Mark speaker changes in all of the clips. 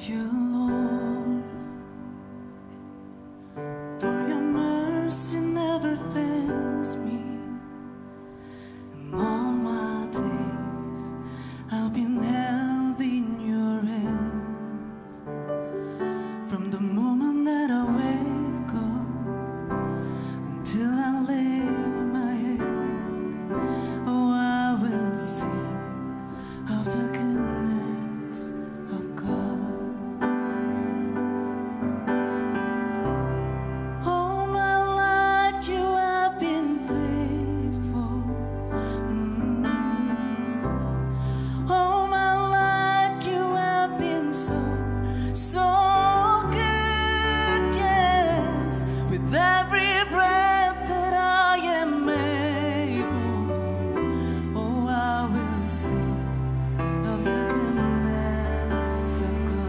Speaker 1: you, Lord, for your mercy never fails me. And all my days I've been held in your hands. From the moment that I wake up until I lay my head, oh, I will sing of the goodness of God. All my life you have been faithful. All my life you have been so good, yes. With every breath that I am able, oh, I will sing of the goodness of God.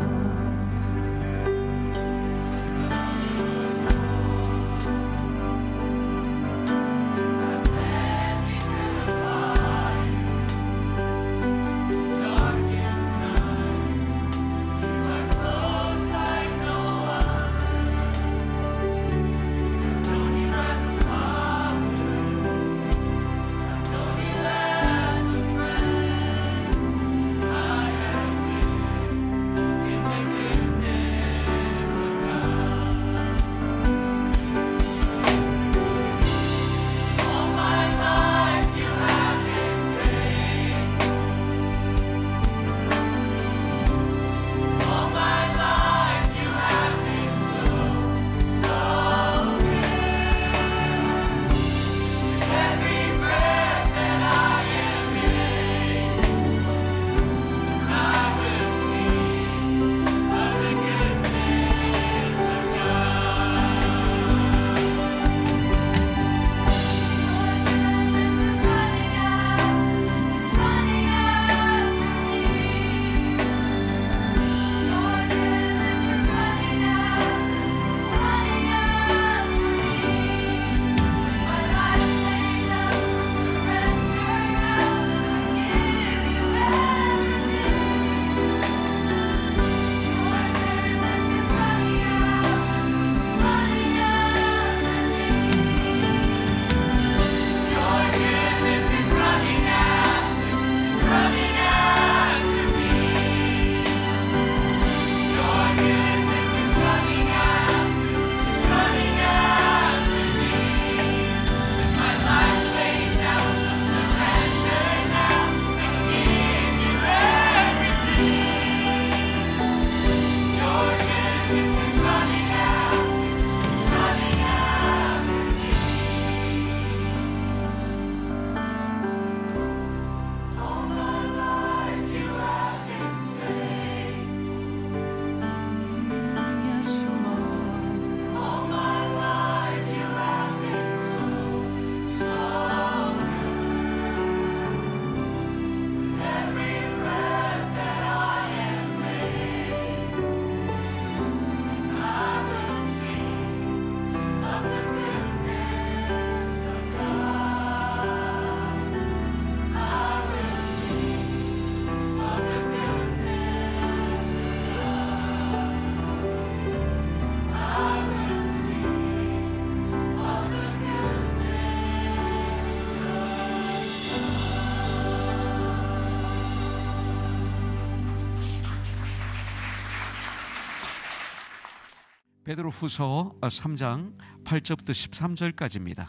Speaker 2: 베드로후서 3장 8절부터 13절까지입니다.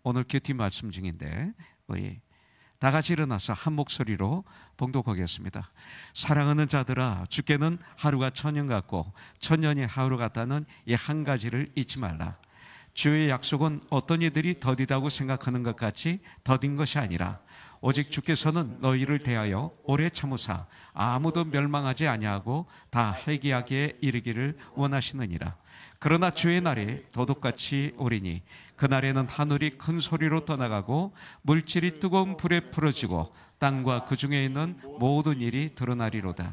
Speaker 2: 오늘 큐티 말씀 중인데 우리 다 같이 일어나서 한 목소리로 봉독하겠습니다. 사랑하는 자들아, 주께는 하루가 천년 같고 천년이 하루 같다는 이 한 가지를 잊지 말라. 주의 약속은 어떤 이들이 더디다고 생각하는 것 같이 더딘 것이 아니라 오직 주께서는 너희를 대하여 오래 참으사 아무도 멸망하지 아니하고 다 회개하기에 이르기를 원하시느니라. 그러나 주의 날이 도둑같이 오리니 그날에는 하늘이 큰 소리로 떠나가고 물질이 뜨거운 불에 풀어지고 땅과 그 중에 있는 모든 일이 드러나리로다.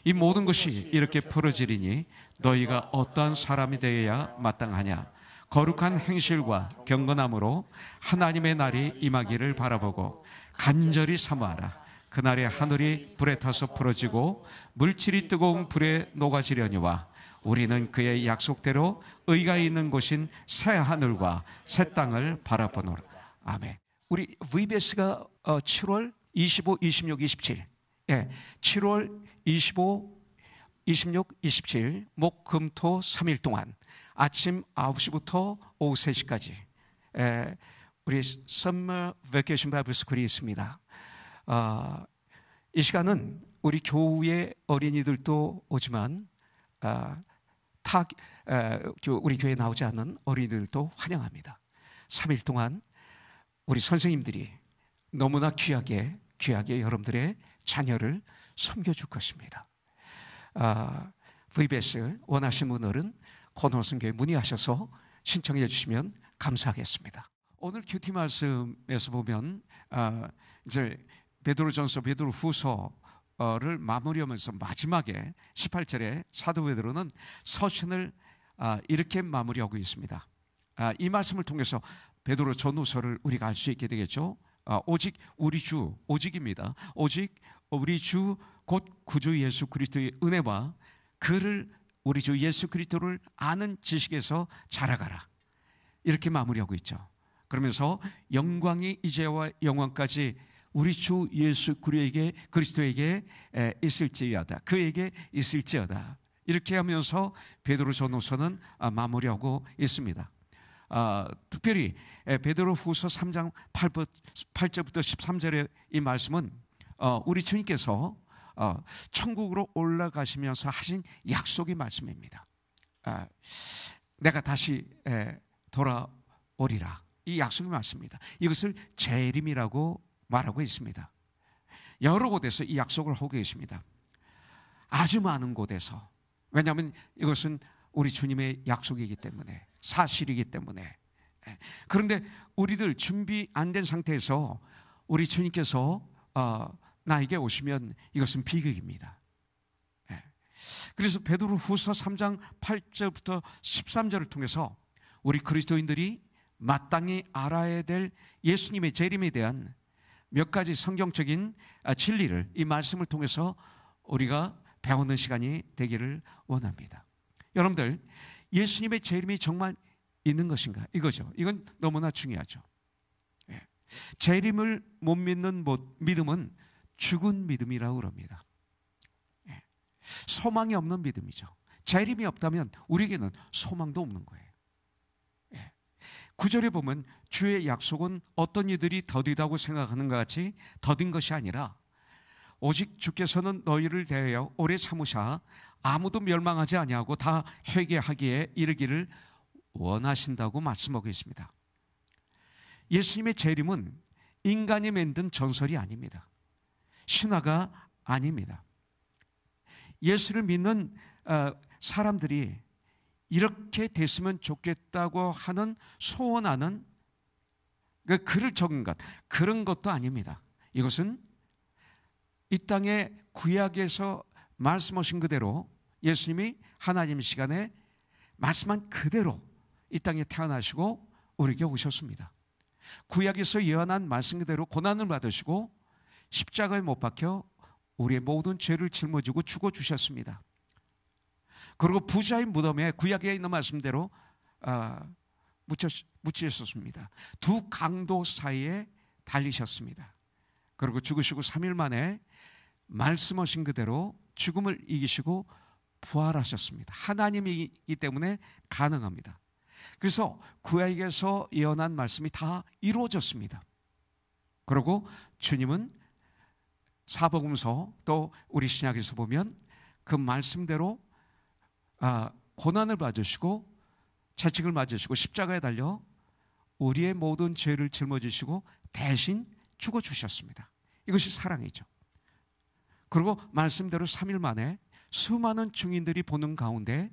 Speaker 2: 이 모든 것이 이렇게 풀어지리니 너희가 어떠한 사람이 되어야 마땅하냐? 거룩한 행실과 경건함으로 하나님의 날이 임하기를 바라보고 간절히 사모하라. 그날에 하늘이 불에 타서 부러지고 물질이 뜨거운 불에 녹아지려니와 우리는 그의 약속대로 의가 있는 곳인 새 하늘과 새 땅을 바라보노라. 아멘. 우리 VBS가 7월 25, 26, 27 7월 25, 26, 27 목, 금, 토 3일 동안 아침 9시부터 오후 3시까지 우리 Summer Vacation Bible School이 있습니다. 이 시간은 우리 교회 어린이들도 오지만 우리 교회에 나오지 않는 어린이들도 환영합니다. 3일 동안 우리 선생님들이 너무나 귀하게 여러분들의 자녀를 섬겨줄 것입니다. VBS 원하시는 분들은 권호성교회 문의하셔서 신청해 주시면 감사하겠습니다. 오늘 큐티 말씀에서 보면 이제 베드로전서, 베드로후서를 마무리하면서 마지막에 18절에 사도 베드로는 서신을 이렇게 마무리하고 있습니다. 이 말씀을 통해서 베드로 전후서를 우리가 알 수 있게 되겠죠. 오직 우리 주, 오직입니다. 오직 우리 주 곧 구주 예수 그리스도의 은혜와 그를 우리 주 예수 그리스도를 아는 지식에서 자라가라. 이렇게 마무리하고 있죠. 그러면서 영광이 이제와 영원까지 우리 주 예수 그리스도에게 있을지어다. 그에게 있을지어다. 이렇게 하면서 베드로전후서는 마무리하고 있습니다. 특별히 베드로후서 3장 8절부터 13절의 이 말씀은 우리 주님께서 천국으로 올라가시면서 하신 약속의 말씀입니다. 내가 다시 돌아오리라. 이 약속의 말씀입니다. 이것을 재림이라고 말하고 있습니다. 여러 곳에서 이 약속을 하고 계십니다. 아주 많은 곳에서. 왜냐하면 이것은 우리 주님의 약속이기 때문에, 사실이기 때문에. 그런데 우리들 준비 안 된 상태에서 우리 주님께서 나에게 오시면 이것은 비극입니다. 그래서 베드로후서 3장 8절부터 13절을 통해서 우리 그리스도인들이 마땅히 알아야 될 예수님의 재림에 대한 몇 가지 성경적인 진리를 이 말씀을 통해서 우리가 배우는 시간이 되기를 원합니다. 여러분들, 예수님의 재림이 정말 있는 것인가? 이거죠. 이건 너무나 중요하죠. 재림을 못 믿는 믿음은 죽은 믿음이라고 그럽니다. 소망이 없는 믿음이죠. 재림이 없다면 우리에게는 소망도 없는 거예요. 9절에 보면 주의 약속은 어떤 이들이 더디다고 생각하는 것 같이 더딘 것이 아니라 오직 주께서는 너희를 대하여 오래 참으사 아무도 멸망하지 아니하고 다 회개하기에 이르기를 원하신다고 말씀하고 있습니다. 예수님의 재림은 인간이 만든 전설이 아닙니다. 신화가 아닙니다. 예수를 믿는 사람들이 이렇게 됐으면 좋겠다고 하는 소원하는 글을 적은 것, 그런 것도 아닙니다. 이것은 이 땅의 구약에서 말씀하신 그대로 예수님이 하나님 시간에 말씀한 그대로 이 땅에 태어나시고 우리에게 오셨습니다. 구약에서 예언한 말씀 그대로 고난을 받으시고 십자가에 못 박혀 우리의 모든 죄를 짊어지고 죽어주셨습니다. 그리고 부자의 무덤에 구약에 있는 말씀대로 묻히셨습니다. 두 강도 사이에 달리셨습니다. 그리고 죽으시고 3일 만에 말씀하신 그대로 죽음을 이기시고 부활하셨습니다. 하나님이기 때문에 가능합니다. 그래서 구약에서 예언한 말씀이 다 이루어졌습니다. 그리고 주님은 사복음서 또 우리 신약에서 보면 그 말씀대로 고난을 받으시고 채찍을 맞으시고 십자가에 달려 우리의 모든 죄를 짊어지시고 대신 죽어주셨습니다. 이것이 사랑이죠. 그리고 말씀대로 3일 만에 수많은 증인들이 보는 가운데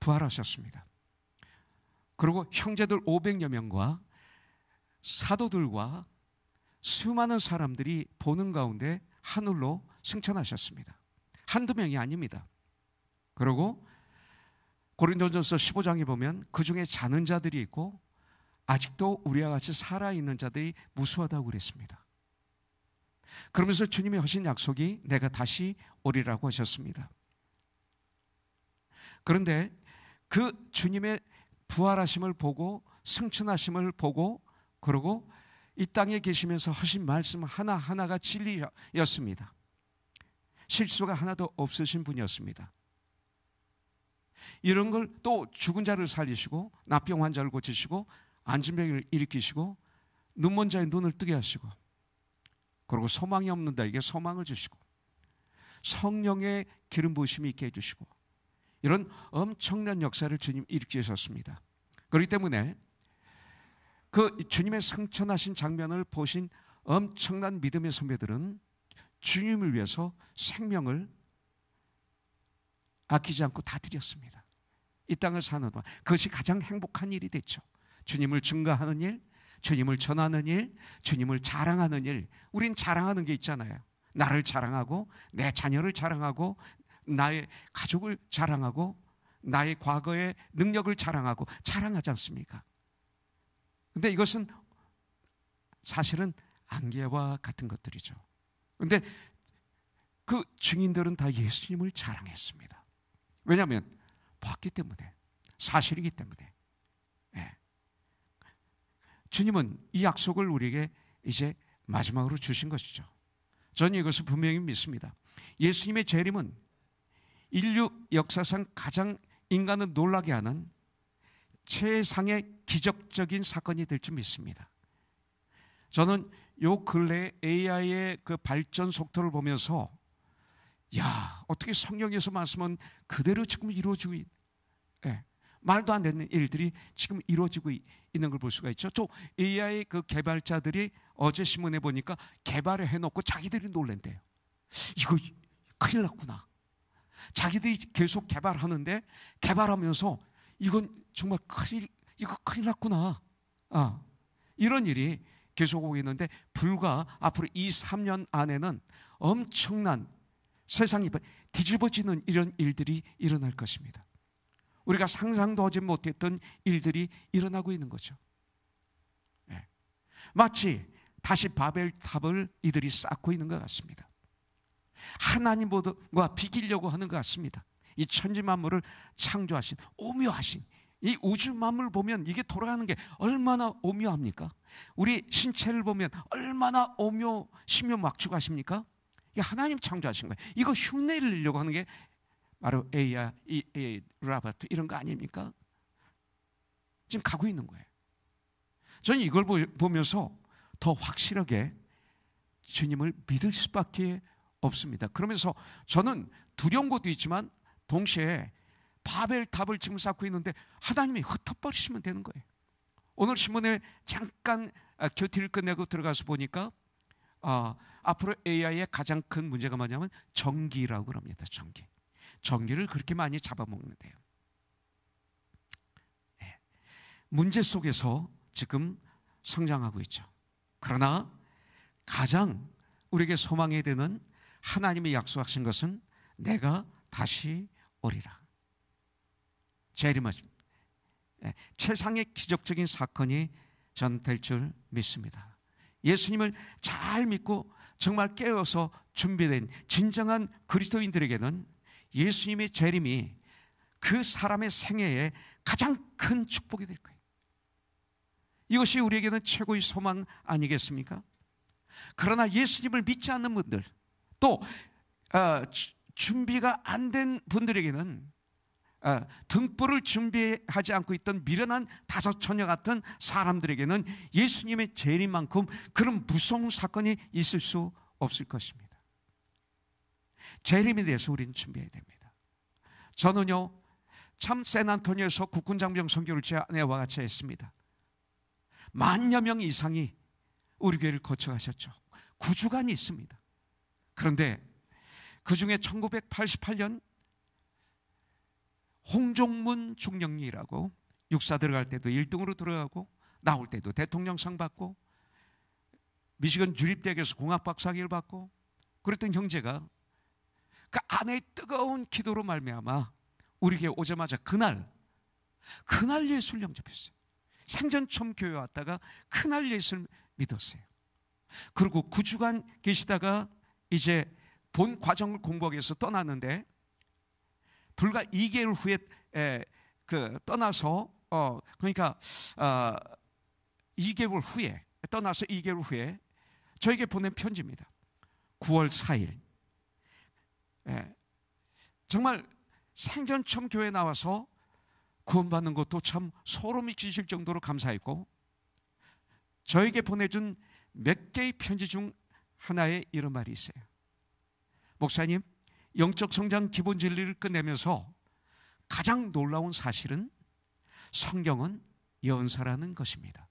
Speaker 2: 부활하셨습니다. 그리고 형제들 500여 명과 사도들과 수많은 사람들이 보는 가운데 하늘로 승천하셨습니다. 한두 명이 아닙니다. 그리고 고린도전서 15장에 보면 그 중에 자는 자들이 있고 아직도 우리와 같이 살아있는 자들이 무수하다고 그랬습니다. 그러면서 주님이 하신 약속이 내가 다시 오리라고 하셨습니다. 그런데 그 주님의 부활하심을 보고 승천하심을 보고 그러고 이 땅에 계시면서 하신 말씀 하나하나가 진리였습니다. 실수가 하나도 없으신 분이었습니다. 이런 걸 또 죽은 자를 살리시고 납병 환자를 고치시고 안진병을 일으키시고 눈먼 자의 눈을 뜨게 하시고 그리고 소망이 없는 자에게 소망을 주시고 성령의 기름 부으심이 있게 해주시고 이런 엄청난 역사를 주님 일으키셨습니다. 그렇기 때문에 그 주님의 승천하신 장면을 보신 엄청난 믿음의 선배들은 주님을 위해서 생명을 아끼지 않고 다 드렸습니다. 이 땅을 사는 동안 그것이 가장 행복한 일이 됐죠. 주님을 증거하는 일, 주님을 전하는 일, 주님을 자랑하는 일. 우린 자랑하는 게 있잖아요. 나를 자랑하고 내 자녀를 자랑하고 나의 가족을 자랑하고 나의 과거의 능력을 자랑하고 자랑하지 않습니까? 근데 이것은 사실은 안개와 같은 것들이죠. 근데 그 증인들은 다 예수님을 자랑했습니다. 왜냐하면 봤기 때문에, 사실이기 때문에. 네. 주님은 이 약속을 우리에게 이제 마지막으로 주신 것이죠. 저는 이것을 분명히 믿습니다. 예수님의 재림은 인류 역사상 가장 인간을 놀라게 하는 최상의 기적적인 사건이 될 줄 믿습니다. 저는 요 근래 AI의 그 발전 속도를 보면서 야, 어떻게 성경에서 말씀은 그대로 지금 이루어지고 말도 안 되는 일들이 지금 이루어지고 있는 걸 볼 수가 있죠. 또 AI 그 개발자들이 어제 신문에 보니까 개발을 해놓고 자기들이 놀란대요. 이거 큰일 났구나. 자기들이 계속 개발하는데 개발하면서 이건 정말 이거 큰일 났구나. 이런 일이 계속 오고 있는데 불과 앞으로 2, 3년 안에는 엄청난 세상이 뒤집어지는 이런 일들이 일어날 것입니다. 우리가 상상도 하지 못했던 일들이 일어나고 있는 거죠. 네. 마치 다시 바벨탑을 이들이 쌓고 있는 것 같습니다. 하나님과 비기려고 하는 것 같습니다. 이 천지만물을 창조하신 오묘하신 이 우주 만물을 보면 이게 돌아가는 게 얼마나 오묘합니까? 우리 신체를 보면 얼마나 신묘막축하십니까? 이게 하나님 창조하신 거예요. 이거 흉내를 내려고 하는 게 바로 AI, 로봇 이런 거 아닙니까? 지금 가고 있는 거예요. 저는 이걸 보면서 더 확실하게 주님을 믿을 수밖에 없습니다. 그러면서 저는 두려운 것도 있지만 동시에 바벨탑을 지금 쌓고 있는데 하나님이 흩어버리시면 되는 거예요. 오늘 신문에 잠깐 교티를 끝내고 들어가서 보니까 앞으로 AI의 가장 큰 문제가 뭐냐면 전기라고 합니다. 전기를 그렇게 많이 잡아먹는데요. 네. 문제 속에서 지금 성장하고 있죠. 그러나 가장 우리에게 소망이 되는 하나님이 약속하신 것은 내가 다시 오리라. 재림하십니다. 최상의 기적적인 사건이 전 될 줄 믿습니다. 예수님을 잘 믿고 정말 깨어서 준비된 진정한 그리스도인들에게는 예수님의 재림이 그 사람의 생애에 가장 큰 축복이 될 거예요. 이것이 우리에게는 최고의 소망 아니겠습니까? 그러나 예수님을 믿지 않는 분들 또 준비가 안 된 분들에게는 등불을 준비하지 않고 있던 미련한 다섯 처녀 같은 사람들에게는 예수님의 재림만큼 그런 무서운 사건이 있을 수 없을 것입니다. 재림에 대해서 우리는 준비해야 됩니다. 저는요 참 샌안토니오에서 국군장병 선교를 제 아내와 같이 했습니다. 10,000여 명 이상이 우리 교회를 거쳐가셨죠. 9주간이 있습니다. 그런데 그 중에 1988년 홍종문 중령이라고 육사 들어갈 때도 1등으로 들어가고 나올 때도 대통령상 받고 미시건 주립대학에서 공학박사학위를 받고 그랬던 형제가 그 아내의 뜨거운 기도로 말미암아 우리 교회 오자마자 그날 예수를 영접했어요. 생전 처음 교회 왔다가 그날 예수를 믿었어요. 그리고 9주간 계시다가 이제 본 과정을 공부하기 위해서 떠났는데 불과 2개월 후에 떠나서 그러니까 2개월 후에 떠나서 2개월 후에 저에게 보낸 편지입니다. 9월 4일. 정말 생전 처음 교회 나와서 구원받는 것도 참 소름이 끼칠 정도로 감사했고, 저에게 보내준 몇 개의 편지 중 하나에 이런 말이 있어요. 목사님, 영적 성장 기본 진리를 끝내면서 가장 놀라운 사실은 성경은 예언서라는 것입니다.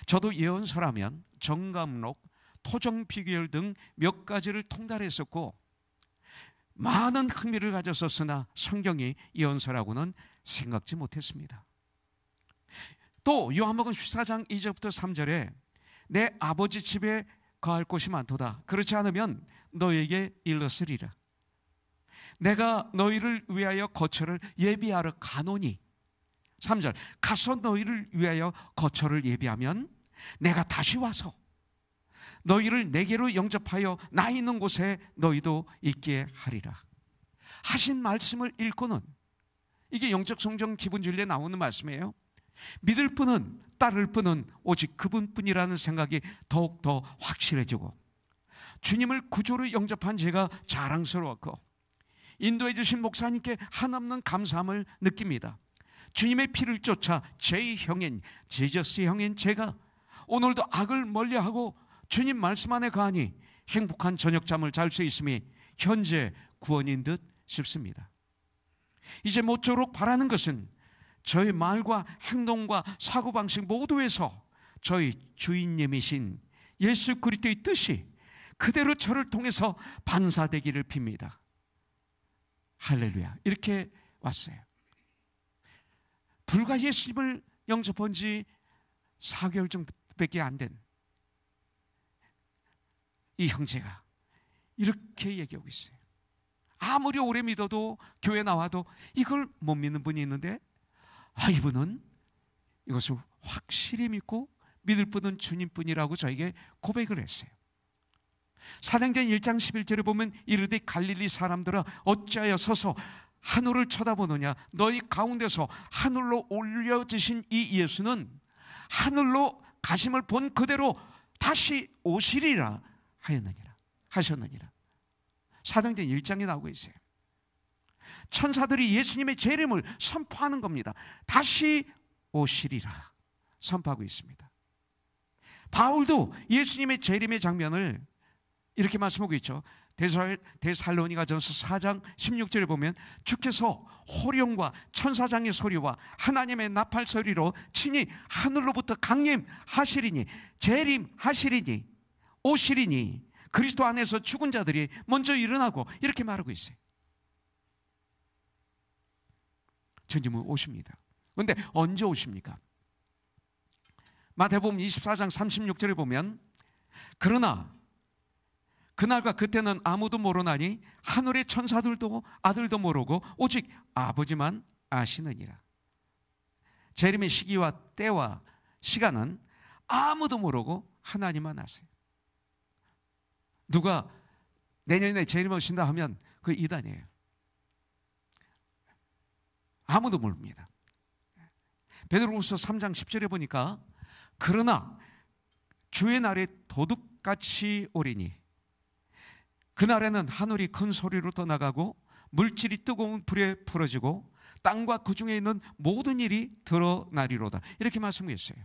Speaker 2: 저도 예언서라면 정감록, 토정비결 등 몇 가지를 통달했었고 많은 흥미를 가졌었으나 성경이 예언서라고는 생각지 못했습니다. 또 요한복음 14장 2절부터 3절에 내 아버지 집에 거할 곳이 많도다. 그렇지 않으면 너에게 일렀으리라. 내가 너희를 위하여 거처를 예비하러 가노니. 3절, 가서 너희를 위하여 거처를 예비하면 내가 다시 와서 너희를 내게로 영접하여 나 있는 곳에 너희도 있게 하리라. 하신 말씀을 읽고는, 이게 영적 성장 기본 진리에 나오는 말씀이에요. 믿을 분은, 따를 분은 오직 그분뿐이라는 생각이 더욱더 확실해지고, 주님을 구주로 영접한 제가 자랑스러웠고, 인도해 주신 목사님께 한없는 감사함을 느낍니다. 주님의 피를 쫓아 제 형인, 제저스 형인 제가 오늘도 악을 멀리하고 주님 말씀 안에 거하니 행복한 저녁잠을 잘 수 있음이 현재 구원인 듯 싶습니다. 이제 모쪼록 바라는 것은 저의 말과 행동과 사고방식 모두에서 저희 주인님이신 예수 그리스도의 뜻이 그대로 저를 통해서 반사되기를 빕니다. 할렐루야. 이렇게 왔어요. 불과 예수님을 영접한 지 4개월 정도밖에 안 된 이 형제가 이렇게 얘기하고 있어요. 아무리 오래 믿어도, 교회 나와도 이걸 못 믿는 분이 있는데, 이분은 이것을 확실히 믿고 믿을 분은 주님뿐이라고 저에게 고백을 했어요. 사도행전 1장 11절에 보면 이르되 갈릴리 사람들아 어찌하여 서서 하늘을 쳐다보느냐. 너희 가운데서 하늘로 올려지신 이 예수는 하늘로 가심을 본 그대로 다시 오시리라 하셨느니라. 사도행전 1장에 나오고 있어요. 천사들이 예수님의 재림을 선포하는 겁니다. 다시 오시리라 선포하고 있습니다. 바울도 예수님의 재림의 장면을 이렇게 말씀하고 있죠. 데살로니가전서 4장 16절에 보면 주께서 호령과 천사장의 소리와 하나님의 나팔 소리로 친히 하늘로부터 강림하시리니, 재림하시리니, 오시리니 그리스도 안에서 죽은 자들이 먼저 일어나고, 이렇게 말하고 있어요. 주님은 오십니다. 그런데 언제 오십니까? 마태복음 24장 36절에 보면 그러나 그날과 그때는 아무도 모르나니 하늘의 천사들도 아들도 모르고 오직 아버지만 아시느니라. 재림의 시기와 때와 시간은 아무도 모르고 하나님만 아세요. 누가 내년에 재림 오신다 하면 그 이단이에요. 아무도 모릅니다. 베드로후서 3장 10절에 보니까 그러나 주의 날에 도둑같이 오리니 그날에는 하늘이 큰 소리로 떠나가고 물질이 뜨거운 불에 풀어지고 땅과 그 중에 있는 모든 일이 드러나리로다. 이렇게 말씀했어요.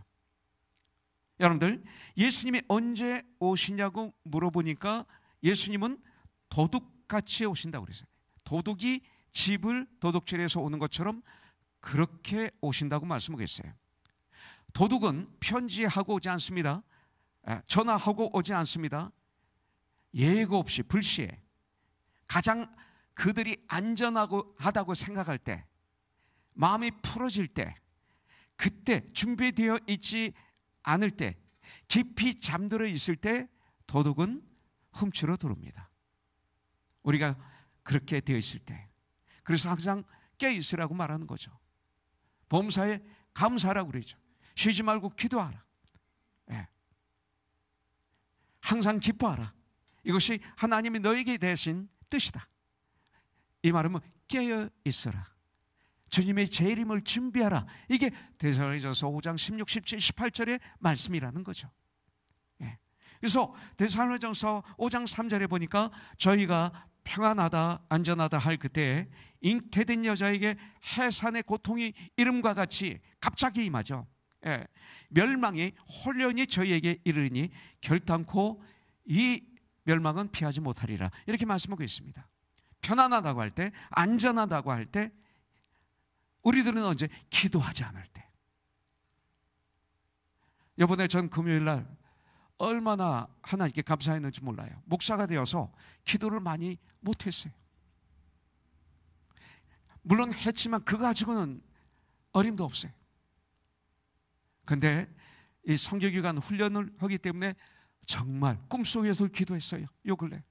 Speaker 2: 여러분들, 예수님이 언제 오시냐고 물어보니까 예수님은 도둑같이 오신다고 그랬어요. 도둑이 집을 도둑질해서 오는 것처럼 그렇게 오신다고 말씀하겠어요. 도둑은 편지하고 오지 않습니다. 전화하고 오지 않습니다. 예고 없이 불시에 가장 그들이 안전하다고 생각할 때, 마음이 풀어질 때, 그때 준비되어 있지 않을 때, 깊이 잠들어 있을 때 도둑은 훔치러 들어옵니다. 우리가 그렇게 되어 있을 때, 그래서 항상 깨어 있으라고 말하는 거죠. 범사에 감사하라고 그러죠. 쉬지 말고 기도하라. 네. 항상 기뻐하라. 이것이 하나님이 너에게 대신 뜻이다. 이 말은 뭐 깨어 있어라. 주님의 재림을 준비하라. 이게 데살로니가서 5장 16, 17, 18절의 말씀이라는 거죠. 예. 그래서 데살로니가서 5장 3절에 보니까 저희가 평안하다 안전하다 할 그때에 잉태된 여자에게 해산의 고통이 이름과 같이 갑자기 임하죠. 예. 멸망이 홀연히 저희에게 이르니 결단코 이 멸망은 피하지 못하리라. 이렇게 말씀하고 있습니다. 편안하다고 할 때, 안전하다고 할 때, 우리들은 언제? 기도하지 않을 때. 이번에 전 금요일날 얼마나 하나님께 감사했는지 몰라요. 목사가 되어서 기도를 많이 못했어요. 물론 했지만 그거 가지고는 어림도 없어요. 근데 이 성교기관 훈련을 하기 때문에 정말 꿈속에서 기도했어요. 요 근래.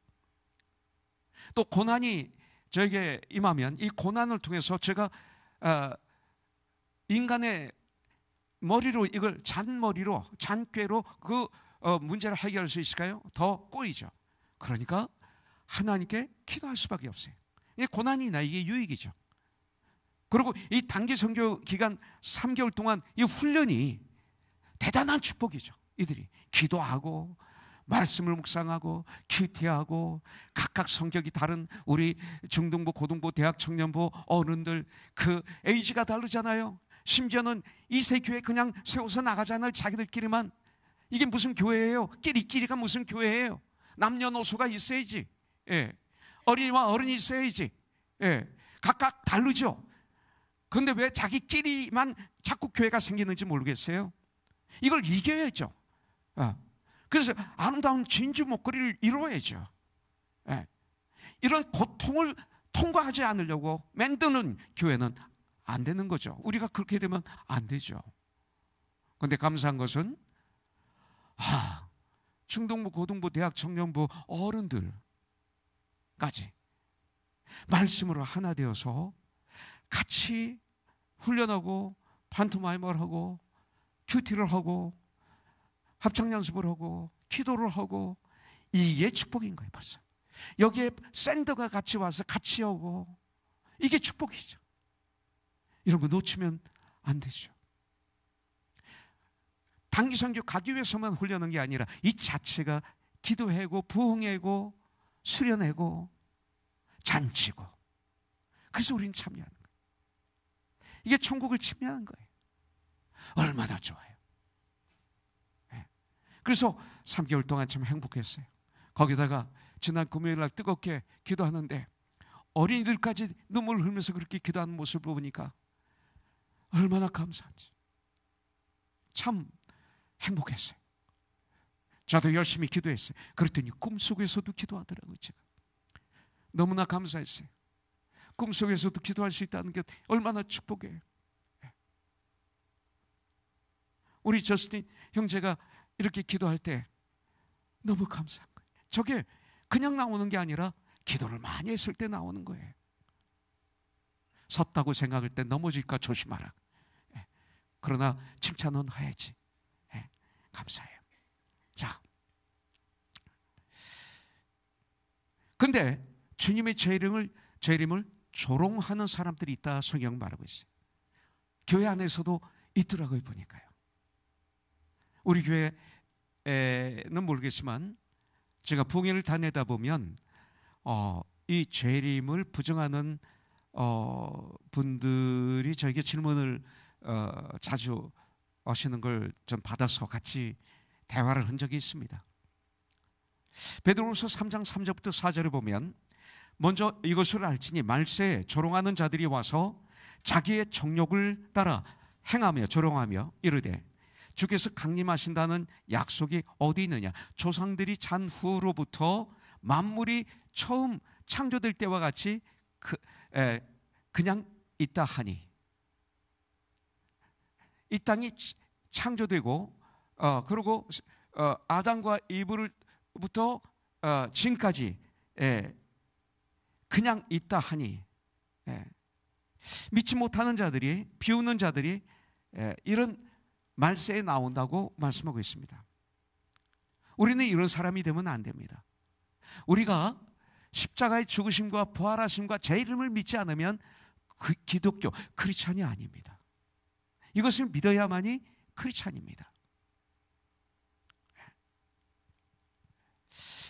Speaker 2: 또 고난이 저에게 임하면 이 고난을 통해서 제가 인간의 머리로 이걸 잔머리로 잔꾀로 그 문제를 해결할 수 있을까요? 더 꼬이죠. 그러니까 하나님께 기도할 수밖에 없어요. 이 고난이 나에게 유익이죠. 그리고 이 단기 선교 기간 3개월 동안 이 훈련이 대단한 축복이죠. 이들이 기도하고 말씀을 묵상하고 큐티하고 각각 성격이 다른 우리 중등부, 고등부, 대학 청년부 어른들 그 에이지가 다르잖아요. 심지어는 이세 교회 그냥 세워서 나가잖아요. 자기들끼리만. 이게 무슨 교회예요? 끼리끼리가 무슨 교회예요? 남녀노소가 있어야지. 예. 어린이와 어른이 있어야지. 예. 각각 다르죠. 그런데 왜 자기끼리만 자꾸 교회가 생기는지 모르겠어요. 이걸 이겨야죠. 그래서 아름다운 진주 목걸이를 이루어야죠. 예. 이런 고통을 통과하지 않으려고 만드는 교회는 안 되는 거죠. 우리가 그렇게 되면 안 되죠. 그런데 감사한 것은 중등부, 고등부, 대학 청년부 어른들까지 말씀으로 하나 되어서 같이 훈련하고 판토마임을 하고 큐티를 하고 합창 연습을 하고 기도를 하고 이게 축복인 거예요. 벌써 여기에 샌드가 같이 와서 같이 하고 이게 축복이죠. 이런 거 놓치면 안 되죠. 단기 선교 가기 위해서만 훈련하는 게 아니라 이 자체가 기도하고 부흥하고 수련하고 잔치고 그래서 우리는 참여하는 거예요. 이게 천국을 침략하는 거예요. 얼마나 좋아요. 네. 그래서 3개월 동안 참 행복했어요. 거기다가 지난 금요일날 뜨겁게 기도하는데 어린이들까지 눈물을 흘리면서 그렇게 기도하는 모습을 보니까 얼마나 감사한지 참 행복했어요. 저도 열심히 기도했어요. 그랬더니 꿈속에서도 기도하더라고요. 제가 너무나 감사했어요. 꿈속에서도 기도할 수 있다는 게 얼마나 축복이에요. 우리 저스틴 형제가 이렇게 기도할 때 너무 감사한 거예요. 저게 그냥 나오는 게 아니라 기도를 많이 했을 때 나오는 거예요. 섰다고 생각할 때 넘어질까 조심하라. 그러나 칭찬은 해야지. 감사해요. 자, 근데 주님의 재림을 조롱하는 사람들이 있다 성경 말하고 있어요. 교회 안에서도 있더라고요. 보니까요. 우리 교회는 모르겠지만 제가 부흥회를 다니다 보면 이 재림을 부정하는 분들이 저에게 질문을 자주 하시는 걸 좀 받아서 같이 대화를 한 적이 있습니다. 베드로후서 3장 3절부터 4절을 보면 먼저 이것을 알지니 말세에 조롱하는 자들이 와서 자기의 정욕을 따라 행하며 조롱하며 이르되 주께서 강림하신다는 약속이 어디 있느냐. 조상들이 잔 후로부터 만물이 처음 창조될 때와 같이 그냥 있다 하니 이 땅이 창조되고 그리고 아담과 이브부터 지금까지 그냥 있다 하니 믿지 못하는 자들이 비웃는 자들이 이런 말세에 나온다고 말씀하고 있습니다. 우리는 이런 사람이 되면 안 됩니다. 우리가 십자가의 죽으심과 부활하심과 제 이름을 믿지 않으면 기독교, 크리스찬이 아닙니다. 이것을 믿어야만이 크리스찬입니다.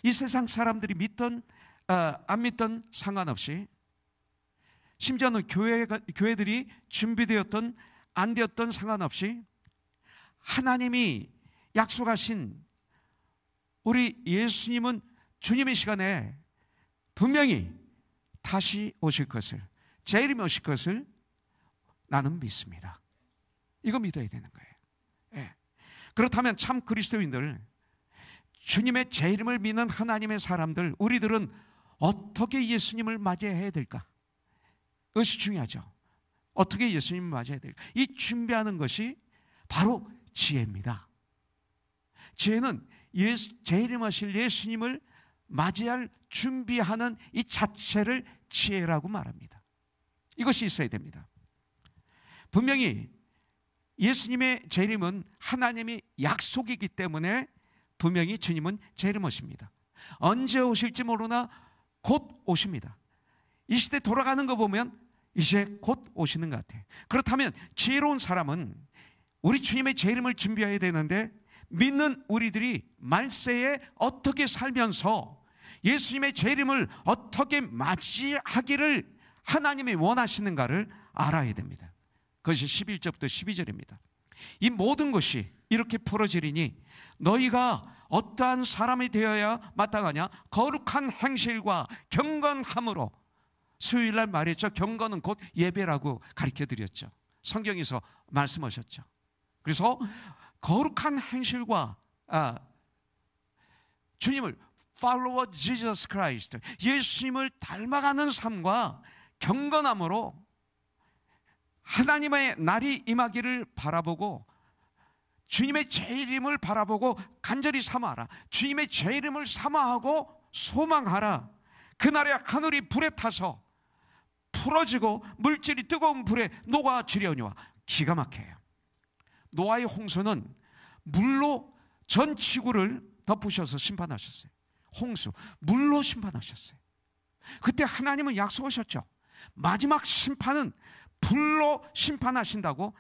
Speaker 2: 이 세상 사람들이 믿던 안 믿던 상관없이, 심지어는 교회들이 준비되었던 안 되었던 상관없이 하나님이 약속하신 우리 예수님은 주님의 시간에 분명히 다시 오실 것을, 재림이 오실 것을 나는 믿습니다. 이거 믿어야 되는 거예요. 예. 그렇다면 참 그리스도인들, 주님의 재림을 믿는 하나님의 사람들, 우리들은 어떻게 예수님을 맞이해야 될까? 그것이 중요하죠. 어떻게 예수님을 맞이해야 될까? 이 준비하는 것이 바로 지혜입니다. 지혜는 재림하실 예수님을 맞이할 준비하는 이 자체를 지혜라고 말합니다. 이것이 있어야 됩니다. 분명히 예수님의 재림은 하나님의 약속이기 때문에 분명히 주님은 재림하십니다. 언제 오실지 모르나 곧 오십니다. 이 시대 돌아가는 거 보면 이제 곧 오시는 것 같아요. 그렇다면 지혜로운 사람은 우리 주님의 재림을 준비해야 되는데, 믿는 우리들이 말세에 어떻게 살면서 예수님의 재림을 어떻게 맞이하기를 하나님이 원하시는가를 알아야 됩니다. 그것이 11절부터 12절입니다. 이 모든 것이 이렇게 풀어지리니 너희가 어떠한 사람이 되어야 마땅하냐? 거룩한 행실과 경건함으로. 수요일날 말했죠. 경건은 곧 예배라고 가르쳐드렸죠. 성경에서 말씀하셨죠. 그래서 거룩한 행실과 주님을 follow Jesus Christ, 예수님을 닮아가는 삶과 경건함으로 하나님의 날이 임하기를 바라보고, 주님의 재림을 바라보고 간절히 사모하라. 주님의 재림을 사모하고 소망하라. 그날에 하늘이 불에 타서 풀어지고 물질이 뜨거운 불에 녹아지려니와. 기가 막혀요. 노아의 홍수는 물로 전 지구를 덮으셔서 심판하셨어요. 홍수, 물로 심판하셨어요. 그때 하나님은 약속하셨죠. 마지막 심판은 불로 심판하신다고.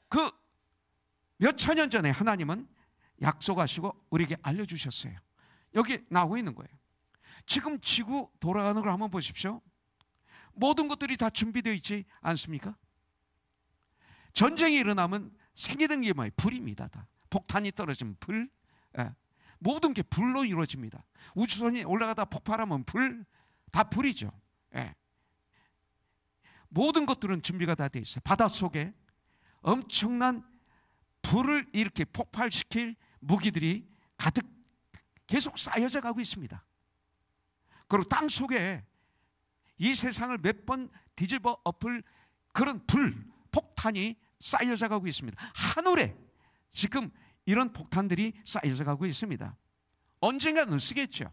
Speaker 2: 그 몇 천년 전에 하나님은 약속하시고 우리에게 알려주셨어요. 여기 나오고 있는 거예요. 지금 지구 돌아가는 걸 한번 보십시오. 모든 것들이 다 준비되어 있지 않습니까? 전쟁이 일어나면 생기는 게 뭐예요? 불입니다. 다. 폭탄이 떨어지면 불. 모든 게 불로 이루어집니다. 우주선이 올라가다 폭발하면 불. 다 불이죠. 모든 것들은 준비가 다 돼 있어요. 바닷속에 엄청난 불을 이렇게 폭발시킬 무기들이 가득 계속 쌓여져 가고 있습니다. 그리고 땅 속에 이 세상을 몇 번 뒤집어 엎을 그런 불, 폭탄이 쌓여져 가고 있습니다. 하늘에 지금 이런 폭탄들이 쌓여져 가고 있습니다. 언젠가는 쓰겠죠.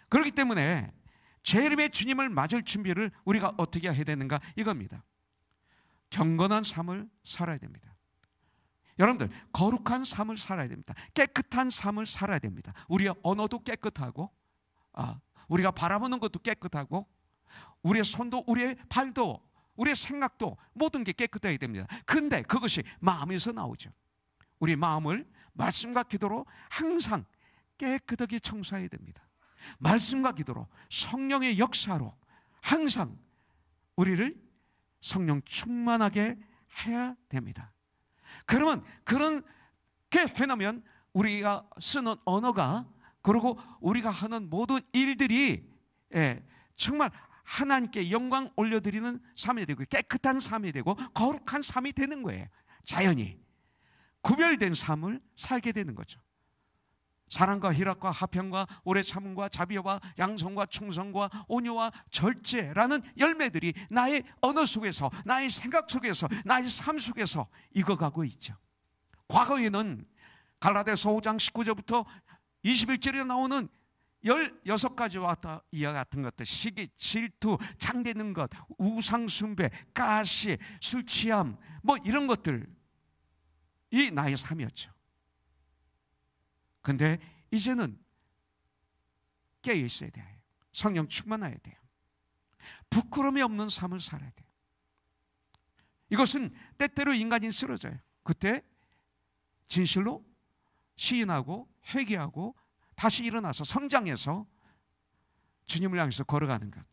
Speaker 2: 그렇기 때문에 재림의 주님을 맞을 준비를 우리가 어떻게 해야 되는가, 이겁니다. 경건한 삶을 살아야 됩니다. 여러분들, 거룩한 삶을 살아야 됩니다. 깨끗한 삶을 살아야 됩니다. 우리의 언어도 깨끗하고, 우리가 바라보는 것도 깨끗하고, 우리의 손도 우리의 발도 우리의 생각도 모든 게 깨끗해야 됩니다. 근데 그것이 마음에서 나오죠. 우리 마음을 말씀과 기도로 항상 깨끗하게 청소해야 됩니다. 말씀과 기도로, 성령의 역사로 항상 우리를 성령 충만하게 해야 됩니다. 그러면 그렇게 해놓으면 우리가 쓰는 언어가, 그리고 우리가 하는 모든 일들이 정말 하나님께 영광 올려드리는 삶이 되고, 깨끗한 삶이 되고, 거룩한 삶이 되는 거예요. 자연히 구별된 삶을 살게 되는 거죠. 사랑과 희락과 화평과 오래 참음과 자비와 양성과 충성과 온유와 절제라는 열매들이 나의 언어 속에서, 나의 생각 속에서, 나의 삶 속에서 익어가고 있죠. 과거에는 갈라디아서 5장 19절부터 21절에 나오는 16가지와 이와 같은 것들, 시기, 질투, 장대는 것, 우상숭배, 가시, 술 취함, 뭐 이런 것들이 나의 삶이었죠. 근데 이제는 깨어 있어야 돼요. 성령 충만해야 돼요. 부끄러움이 없는 삶을 살아야 돼요. 이것은 때때로 인간이 쓰러져요. 그때 진실로 시인하고 회개하고 다시 일어나서 성장해서 주님을 향해서 걸어가는 것,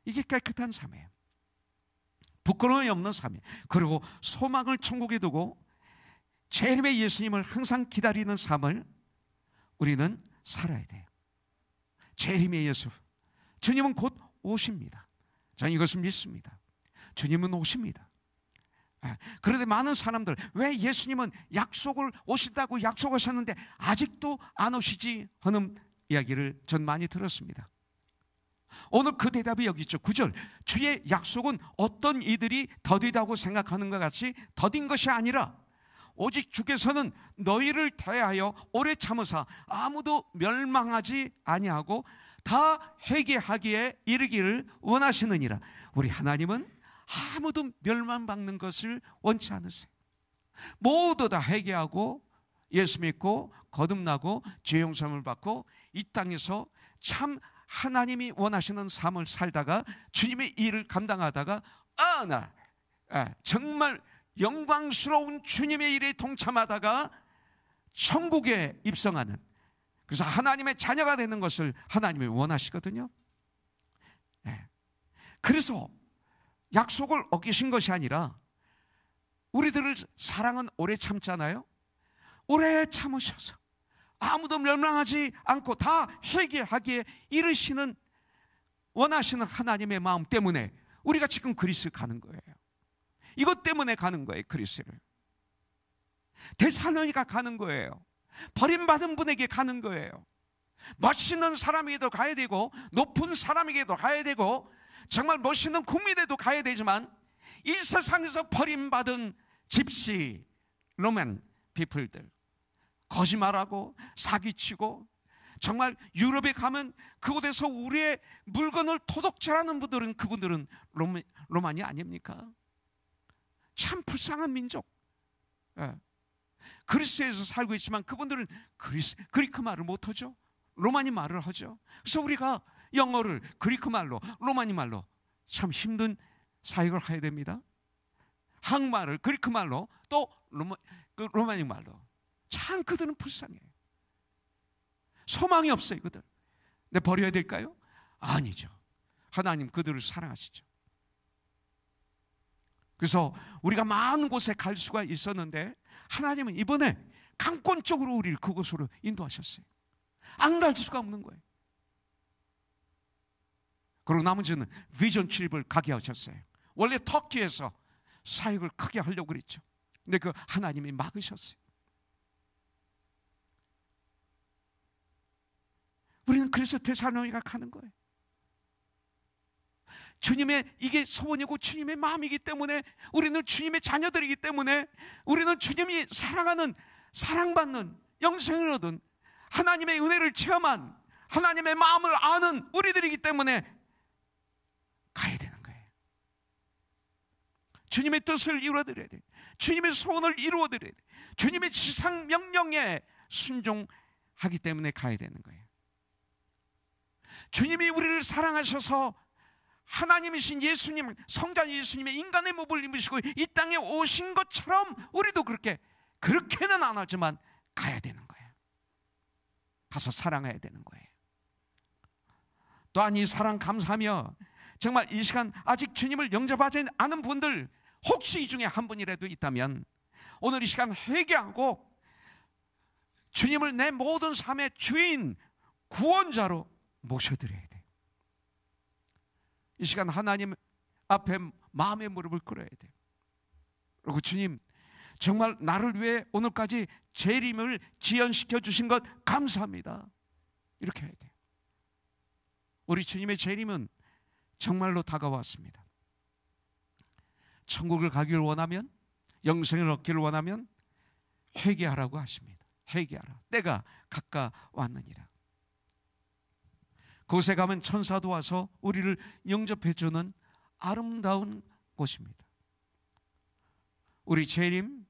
Speaker 2: 이게 깨끗한 삶이에요. 부끄러움이 없는 삶이에요. 그리고 소망을 천국에 두고 재림의 예수님을 항상 기다리는 삶을 우리는 살아야 돼요. 재림의 예수, 주님은 곧 오십니다. 저는 이것을 믿습니다. 주님은 오십니다. 그런데 많은 사람들, 왜 예수님은 약속을 오신다고 약속하셨는데 아직도 안 오시지 하는 이야기를 전 많이 들었습니다. 오늘 그 대답이 여기 있죠. 9절, 주의 약속은 어떤 이들이 더디다고 생각하는 것 같이 더딘 것이 아니라 오직 주께서는 너희를 대하여 오래 참으사 아무도 멸망하지 아니하고 다 회개하기에 이르기를 원하시느니라. 우리 하나님은 아무도 멸망받는 것을 원치 않으세요. 모두 다 회개하고 예수 믿고 거듭나고 죄 용서를 받고 이 땅에서 참 하나님이 원하시는 삶을 살다가 주님의 일을 감당하다가 정말 영광스러운 주님의 일에 동참하다가 천국에 입성하는, 그래서 하나님의 자녀가 되는 것을 하나님이 원하시거든요. 그래서 약속을 어기신 것이 아니라 우리들을 사랑은 오래 참잖아요. 오래 참으셔서 아무도 멸망하지 않고 다 회개하기에 이르시는 원하시는 하나님의 마음 때문에 우리가 지금 그리스를 가는 거예요. 이것 때문에 가는 거예요. 그리스를 데살로니가 가는 거예요. 버림받은 분에게 가는 거예요. 멋있는 사람에게도 가야 되고 높은 사람에게도 가야 되고 정말 멋있는 국민에도 가야 되지만 이 세상에서 버림받은 집시, 로맨 피플들, 거짓말하고 사기치고 정말 유럽에 가면 그곳에서 우리의 물건을 도둑질하는 분들은, 그분들은 로마니 아닙니까? 참 불쌍한 민족. 그리스에서 살고 있지만 그분들은 그리크 말을 못하죠. 로마니 말을 하죠. 그래서 우리가 영어를 그리크 말로, 로마니 말로 참 힘든 사역을 해야 됩니다. 한국말을 그리크 말로 또 로마니 말로. 참 그들은 불쌍해요. 소망이 없어요, 그들. 근데 버려야 될까요? 아니죠. 하나님 그들을 사랑하시죠. 그래서 우리가 많은 곳에 갈 수가 있었는데 하나님은 이번에 강권 쪽으로 우리를 그곳으로 인도하셨어요. 안 갈 수가 없는 거예요. 그리고 나머지는 비전 트립을 가게 하셨어요. 원래 터키에서 사역을 크게 하려고 그랬죠. 근데 그 하나님이 막으셨어요. 우리는 그래서 데살로니가 가는 거예요. 주님의 이게 소원이고 주님의 마음이기 때문에, 우리는 주님의 자녀들이기 때문에, 우리는 주님이 사랑하는, 사랑받는, 영생을 얻은 하나님의 은혜를 체험한, 하나님의 마음을 아는 우리들이기 때문에 가야 되는 거예요. 주님의 뜻을 이루어드려야 돼요. 주님의 소원을 이루어드려야 돼요. 주님의 지상 명령에 순종하기 때문에 가야 되는 거예요. 주님이 우리를 사랑하셔서 하나님이신 예수님, 성자 예수님의 인간의 몸을 입으시고 이 땅에 오신 것처럼 우리도 그렇게는 안 하지만 가야 되는 거예요. 가서 사랑해야 되는 거예요. 또한 이 사랑 감사하며 정말 이 시간 아직 주님을 영접하지 않은 분들, 혹시 이 중에 한 분이라도 있다면 오늘 이 시간 회개하고 주님을 내 모든 삶의 주인, 구원자로 모셔드려야 돼요. 이 시간 하나님 앞에 마음의 무릎을 꿇어야 돼요. 그리고 주님, 정말 나를 위해 오늘까지 재림을 지연시켜 주신 것 감사합니다. 이렇게 해야 돼요. 우리 주님의 재림은 정말로 다가왔습니다. 천국을 가기를 원하면, 영생을 얻기를 원하면 회개하라고 하십니다. 회개하라. 때가 가까웠느니라. 그곳에 가면 천사도 와서 우리를 영접해주는 아름다운 곳입니다. 우리 재림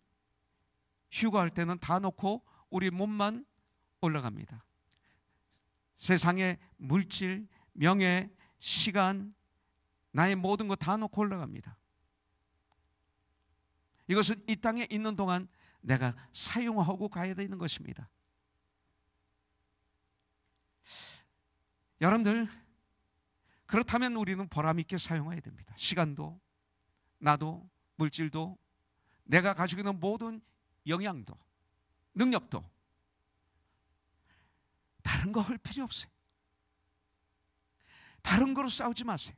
Speaker 2: 휴가할 때는 다 놓고 우리 몸만 올라갑니다. 세상의 물질, 명예, 시간, 나의 모든 것 다 놓고 올라갑니다. 이것은 이 땅에 있는 동안 내가 사용하고 가야 되는 것입니다. 여러분들, 그렇다면 우리는 보람 있게 사용해야 됩니다. 시간도, 나도, 물질도, 내가 가지고 있는 모든 영향도, 능력도. 다른 거 할 필요 없어요. 다른 거로 싸우지 마세요.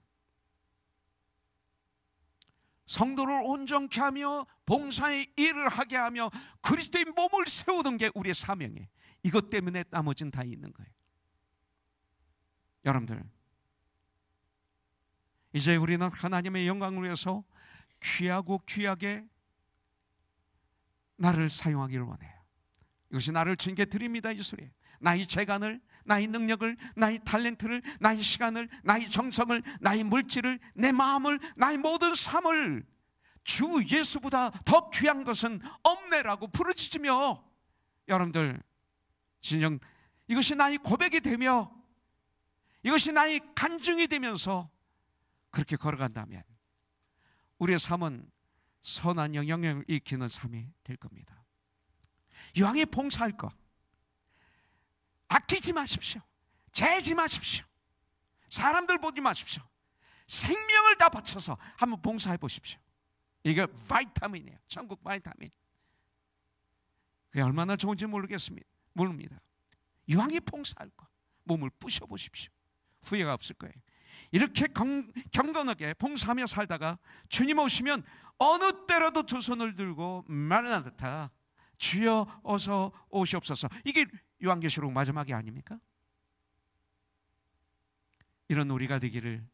Speaker 2: 성도를 온전케 하며 봉사의 일을 하게 하며 그리스도의 몸을 세우는 게 우리의 사명이에요. 이것 때문에 나머지는 다 있는 거예요. 여러분들, 이제 우리는 하나님의 영광을 위해서 귀하고 귀하게 나를 사용하기를 원해요. 이것이 나를 주님께 드립니다, 이 소리예요. 나의 재간을, 나의 능력을, 나의 탤런트를, 나의 시간을, 나의 정성을, 나의 물질을, 내 마음을, 나의 모든 삶을 주 예수보다 더 귀한 것은 없네라고 부르짖으며, 여러분들, 진정 이것이 나의 고백이 되며 이것이 나의 간증이 되면서 그렇게 걸어간다면 우리의 삶은 선한 영향을 일으키는 삶이 될 겁니다. 이왕에 봉사할 것 아끼지 마십시오. 재지 마십시오. 사람들 보지 마십시오. 생명을 다 바쳐서 한번 봉사해 보십시오. 이게 바이타민이에요. 천국 바이타민. 그게 얼마나 좋은지 모릅니다. 이왕에 봉사할 것 몸을 부셔보십시오. 후회가 없을 거예요. 이렇게 경건하게 봉사하며 살다가 주님 오시면 어느 때라도 두 손을 들고 마라나타, 주여 어서 오시옵소서. 이게 요한계시록 마지막이 아닙니까? 이런 우리가 되기를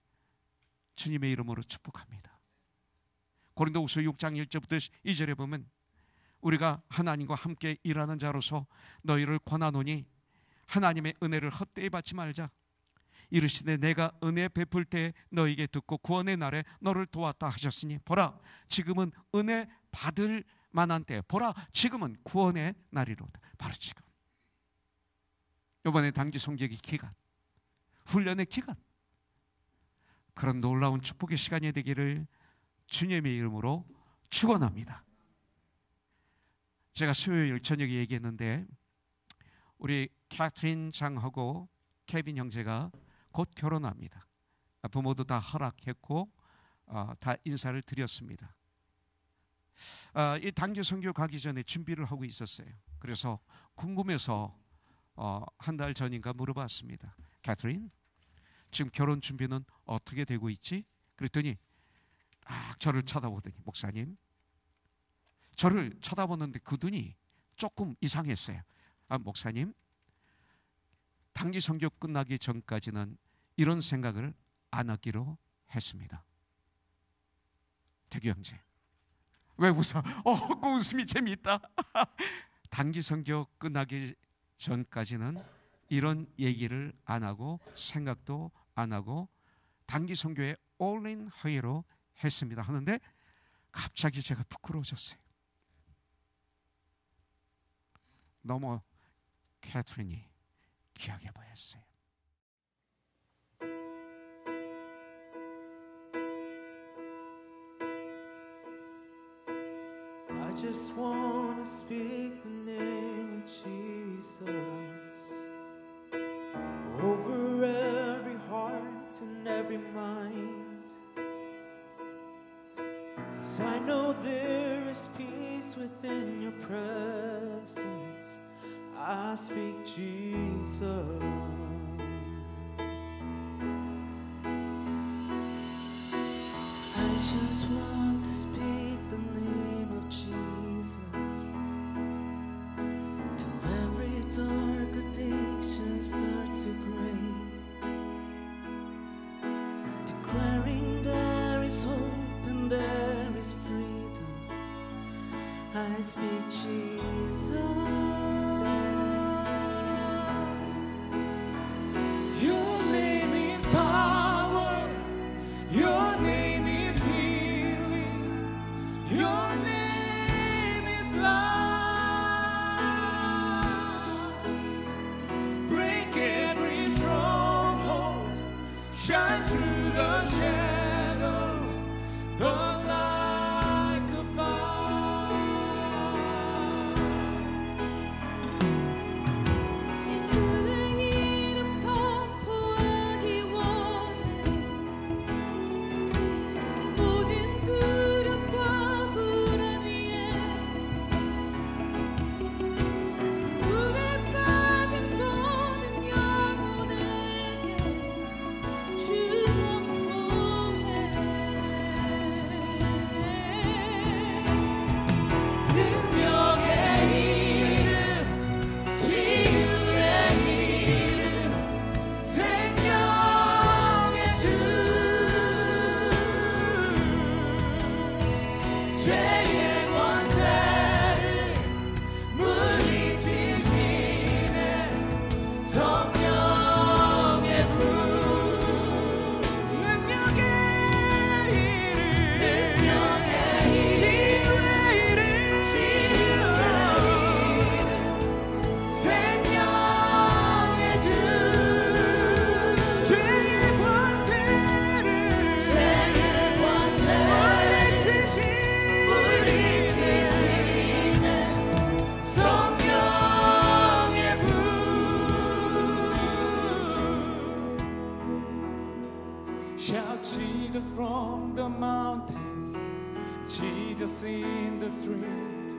Speaker 2: 주님의 이름으로 축복합니다. 고린도후서 6장 1절부터 2절에 보면 우리가 하나님과 함께 일하는 자로서 너희를 권하노니 하나님의 은혜를 헛되이 받지 말자. 이르시되 내가 은혜 베풀 때 너희에게 듣고 구원의 날에 너를 도왔다 하셨으니 보라 지금은 은혜 받을 만한 때, 보라 지금은 구원의 날이로다. 바로 지금. 이번에 단기 성격의 기간, 훈련의 기간, 그런 놀라운 축복의 시간이 되기를 주님의 이름으로 축원합니다. 제가 수요일 저녁에 얘기했는데 우리 캐트린 장하고 케빈 형제가 곧 결혼합니다. 부모도 다 허락했고 다 인사를 드렸습니다. 이 단기 선교 가기 전에 준비를 하고 있었어요. 그래서 궁금해서 한 달 전인가 물어봤습니다. 캐트린, 지금 결혼 준비는 어떻게 되고 있지? 그랬더니 딱 저를 쳐다보더니, 목사님, 저를 쳐다보는데 그 눈이 조금 이상했어요. 목사님, 단기 선교 끝나기 전까지는 이런 생각을 안 하기로 했습니다. 태규 형제, 왜 웃어? 그 웃음이 재미있다. 단기 선교 끝나기 전까지는 이런 얘기를 안 하고 생각도 안 하고 단기 선교에 올인 하기로 했습니다 하는데 갑자기 제가 부끄러워졌어요. 너무 캐트린이 귀하게 보였어요.
Speaker 1: I just wanna speak the name of Jesus over every heart and every mind, 'cause I know there is peace within your presence. I speak Jesus. I just want to speak the name of Jesus till every dark addiction starts to break, declaring there is hope and there is freedom. I speak Jesus. shine through the shadows, burn like a fire. 예수의 이름 선포하기 원해. 모든 두려움과 불안 위에 물에 빠진 모든 영혼에게 주 선포해. 능력의 이름, 치유의 이름, 생명의 주, 죄의 권세를 물리치시네 성령의 불. 능력의 이름, 치유의 이름, 생명의 주, 죄의 권세를 물리치시네 성령의 불. Shout Jesus from the mountains, Jesus in the street,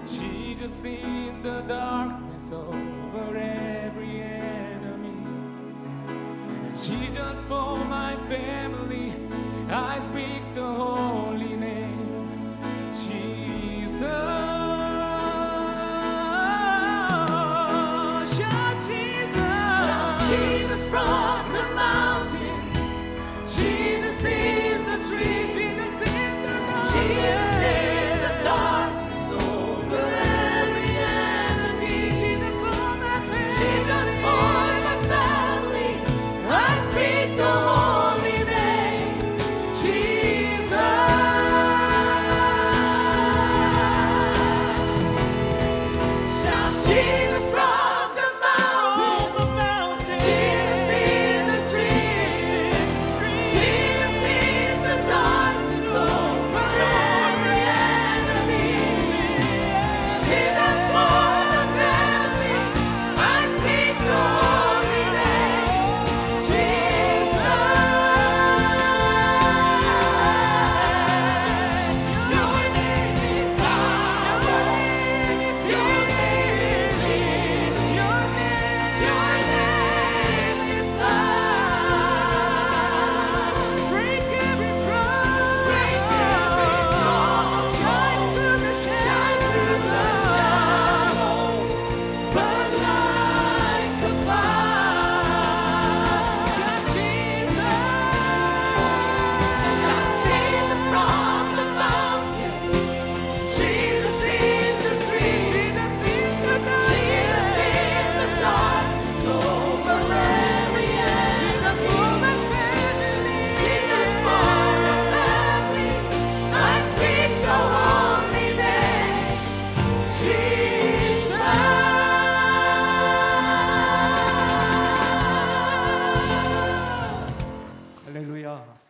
Speaker 1: Jesus in the darkness over every enemy, Jesus for my family. I speak the holy name, Jesus. Shout Jesus from the mountain, Jesus in the street, Jesus in the darkness over every enemy, Jesus for my family. I speak the holy name, Jesus. Shout Jesus from the mountain, Jesus in the street, Jesus in the darkness over every enemy, Jesus for the family. I speak the holy name, Jesus. Your name is power, your name is healing, your name is love. Break every stronghold, shine through the shadows, burn like a fire. Shout Jesus from the mountain, Jesus in the street, Jesus in the darkness over every enemy, Jesus for the family. I speak the holy name, Jesus.
Speaker 2: 할렐루야.